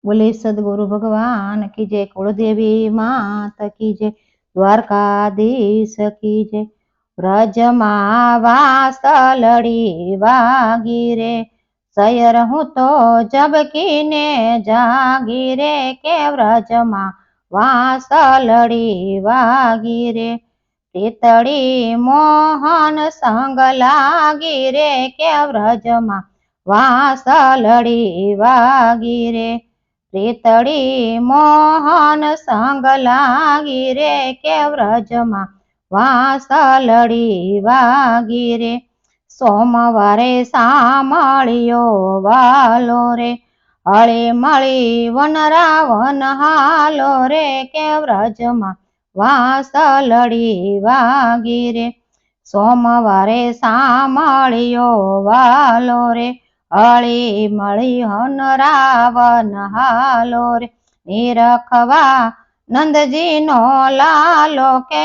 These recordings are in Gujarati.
बोले सदगुरु भगवान की जय, कुलदेवी मात की जय, द्वारकाधीश की जय। व्रजमा वासलड़ी वागी रे, सयर हूँ तो जबकि ने जागी रे, के व्रजमा वासलड़ी वागी रे। તીતળી મોહન સંગ લાગી રે, કે વ્રજમાં વાસલડી વાગી રે। તીતળી મોહન સંગ લાગી રે, કે વ્રજમાં વાસલડી વાગી રે। સોમવારે સામળિયો વાલો રે, હળી મળી વનરાવન હાલો રે, કે વ્રજમાં વાસલડી વાગી રે। સોમવારે સામળિયો વાલો રે, હળી મળી વનરાવન હાલો રે। નિરખવા નંદજીનો લાલો, કે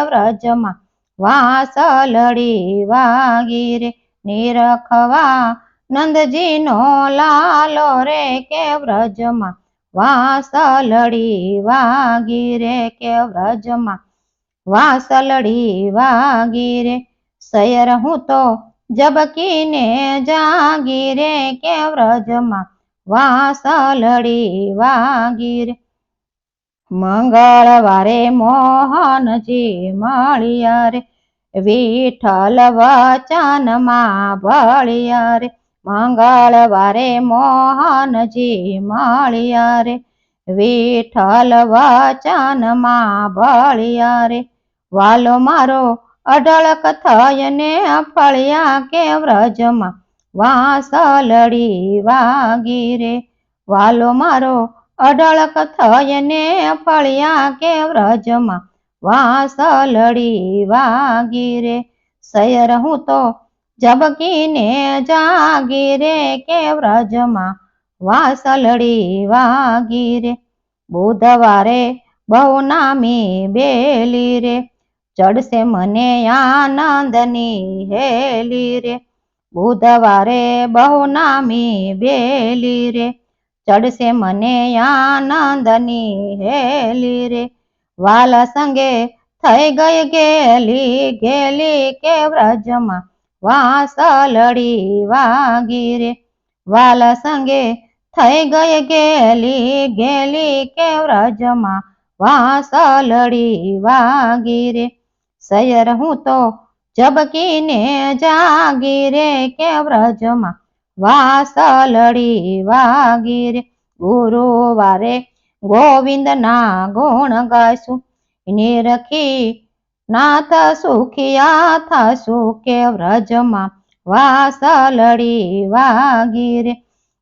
વ્રજમાં વાસલડી વાગી રે। નિરખવા નંદજીનો લાલો રે, કે વ્રજમાં વાસલડી વાગી રે, કે વ્રજમાં વાસલડી વાગી રે। સૈર હું તો જબકીને જાગી રે, કે વ્રજમાં વાસલડી વાગી રે। મંગળવારે મોહનજી મળ્યા રે, વિઠ્ઠલ વચનમાં ભળ્યા રે। મંગળવારે મોહનજી મળ્યા રે, વિઠ્ઠલ વચનમાં ભળ્યા રે। વાલો મારો અઢળક થઈને ફળ્યા, કે વ્રજમાં વાસલડી વાગી રે। વાલો મારો અઢળક થઈને ફળ્યા, કે વ્રજમાં વાસલડી વાગી રે। સૈર હું તો જબકીને જાગી રે, કે વ્રજમાં વાસલડી વાગી રે। બુધવારે બહુ નામી બેલી રે, ચડશે મને આનંદની હેલી રે। બુધવારે બહુ નામી બેલી રે, ચડશે મને આનંદની હેલી રે। વાલા સંગે થઈ ગઈ ગેલી ગેલી, કે વ્રજમાં વાસલડી વાગી રે। વાલા સંગે થઈ ગઈ ગેલી ગેલી, કે વ્રજમાં વાસલડી વાગી રે। સૈર હું તો જબકીને જાગી રે, કે વ્રજમાં વાસલડી વાગી રે। ગુરુવારે ગોવિંદના ગુણ ગાઈશું, નિરખી નાથ સુખિયા થશું, કે વ્રજમાં વાસલડી વાગી રે।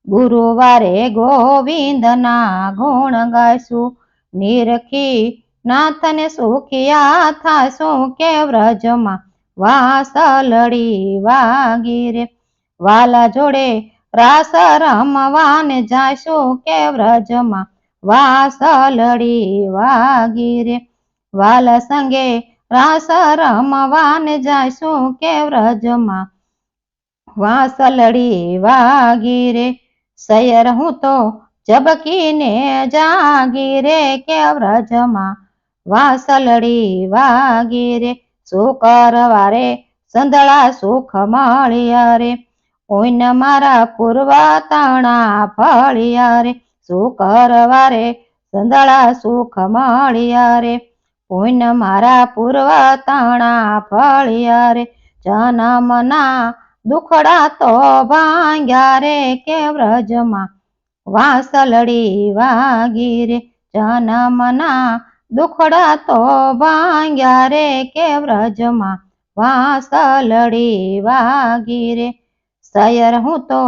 ગુરુવારે ગોવિંદના ગુણ ગાઈશું, નિરખી નાથને સુખિયા થશું, કે વ્રજમાં વાસલડી વાગી રે। વાલા જોડે રાસ રમવાને જાશું, કે વ્રજમાં વાસલડી વાગી રે। વાલા સંગે રાસ રમવાને જાશું, કે વ્રજમાં વાસલડી વાગી રે। સૈર હું તો જબકીને જાગી રે, કે વ્રજમાં વાસલડી વાગી રે। શુક્રવારે સંધળા સુખ મળ્યા રે, ઓઈન મારા પૂર્વ તણા ફળ્યા રે। શુક્રવારે સંધળા સુખ મળ્યા રે, ઓઈન મારા પૂર્વ તણા ફળ્યા રે। જન્મના દુખડા તો ભાંગ્યા રે, કે વ્રજમાં વાસલડી વાગી રે। જન્મના દુખડા તો ભાંગ્યા રે, કે વ્રજમાં વાસલડી વાગી રે। સૈર હું તો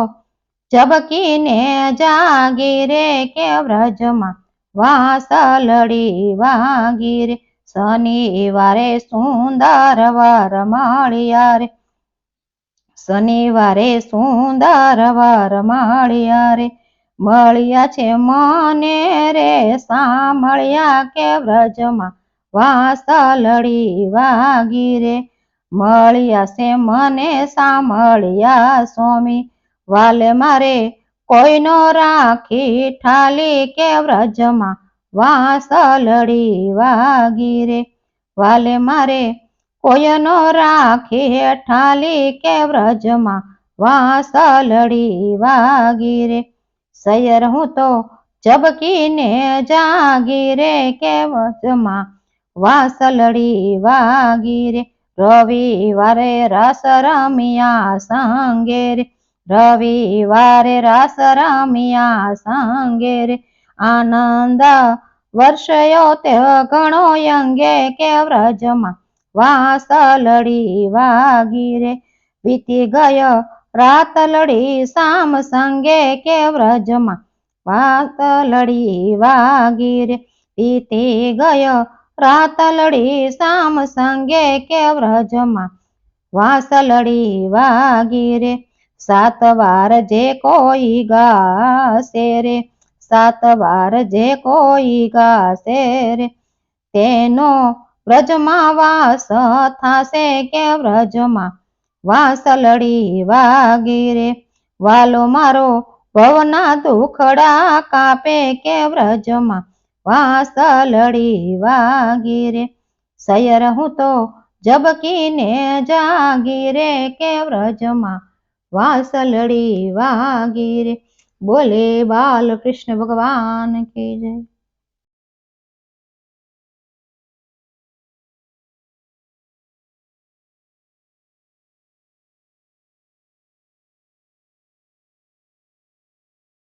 જબકીને જાગી રે, કે વ્રજમાં વાસલડી વાગી રે। શનિવારે સુંદર વર મળ્યા રે, શનિવારે સુંદર વર મળ્યા રે। મળ્યા છે મને રે સાંભળ્યા, કે વ્રજમાં વાસલડી વાગી રે। મળ્યા છે મને સાંભળ્યા સ્વામી, વાલે મારે કોઈનો રાખી ઠાલી કે વ્રજમાં વાંસલડી વાગી રે વાલે મારે કોઈનો રાખી ઠાલી કે વ્રજમાં વાંસલડી વાગી રે સૈયર હું તો ઝબકીને જાગી રે કે વ્રજમાં વાંસલડી વાગી રે રવિવારે રસ રમિયા સંગે રે રવિવારે રસ રમિયા સંગે રે આનંદ વર્ષયો તે ઘણો અંગે કે વ્રજમાં વાંસલડી વાગી રે વીતી ગયો રાતલડી સામ સંગે કે વ્રજમાં વાંસલડી વાગી રે વીતી ગયો રાતલડી સામ સંગે કે વ્રજમાં વાંસલડી વાગી રે સાત વાર જે કોઈ ગાશે રે સાત વાર જે કોઈ ગાશે રે તેનો વ્રજમાં વાસ થાશે કે વ્રજમાં વાંસલડી વાગી રે વાલો મારો ભવના દુખડા કાપે કે વ્રજમાં વાંસલડી વાગી રે સૈયર હું તો ઝબકીને જાગી રે કે વ્રજમાં વાંસલડી વાગી રે બોલે બાલકૃષ્ણ ભગવાન કી જય।